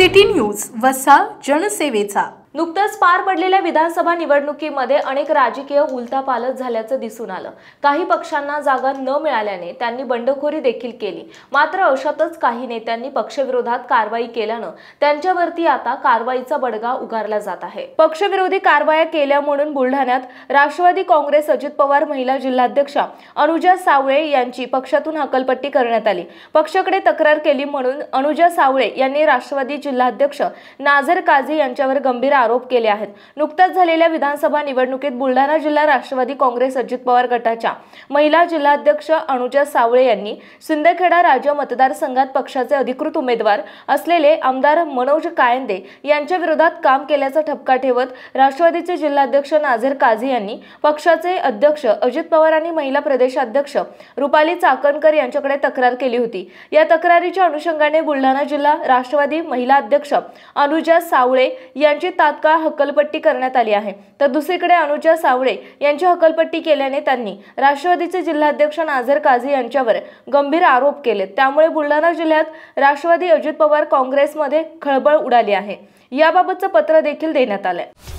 City news वसा जनसेवेचा। नुकतंच पार पडलेल्या विधानसभा निवडणुकीमध्ये अनेक राजकीय उलथापालथ झाल्याचं दिसून आलं। काही पक्षांना जागा न मिळाल्याने त्यांनी बंडखोरी देखील केली। मात्र अशातच काही नेत्यांनी पक्षविरोधात कारवाई केल्यानं त्यांच्यावरती आता कारवाईचा बडगा उगारला जात आहे। पक्षविरोधी कारवाया केल्या म्हणून बुलढाण्यात राष्ट्रवादी काँग्रेस अजित पवार महिला जिल्हाध्यक्षा अनुजा सावळे यांची पक्षातून हकलपट्टी करण्यात आली। पक्षाकडे तक्रार केली म्हणून अनुजा सावळे यांनी राष्ट्रवादी जिल्हाध्यक्ष नाझर काझी यांच्यावर गंभीर आरोप केले आहेत। नुकत्याच झालेल्या विधानसभा निवडणुकीत बुलढाणा जिल्हा राष्ट्रवादी काँग्रेस अजित पवार गटाच्या महिला जिल्हाध्यक्ष अनुजा सावळे यांनी सिंदखेडा राज्य मतदारसंघात पक्षाचे अधिकृत उमेदवार असलेले आमदार मनोज कायंदे यांच्या विरोधात काम केल्याचा ठपका ठेवत राष्ट्रवादीचे जिल्हाध्यक्ष नाझर काझी यांनी पक्षाचे अध्यक्ष अजित पवार आणि महिला प्रदेशाध्यक्ष रुपाली चाकणकर यांच्याकडे तक्रार केली होती। या तक्रारीच्या अनुषंगाने बुलढाणा जिल्हा राष्ट्रवादी महिला अध्यक्ष अनुजा सावळे यांची तात्काळ हकलपट्टी करण्यात आली आहे। तर दुसरीकडे अनुजा सावळे यांची हकलपट्टी केल्याने त्यांनी राष्ट्रवादीचे जिल्हाध्यक्ष नाझर काझी यांच्यावर गंभीर आरोप केले। त्यामुळे बुलढाणा जिल्ह्यात राष्ट्रवादी अजित पवार काँग्रेसमध्ये खळबळ उडाली आहे। याबाबतचं पत्र देखील देण्यात आलंय।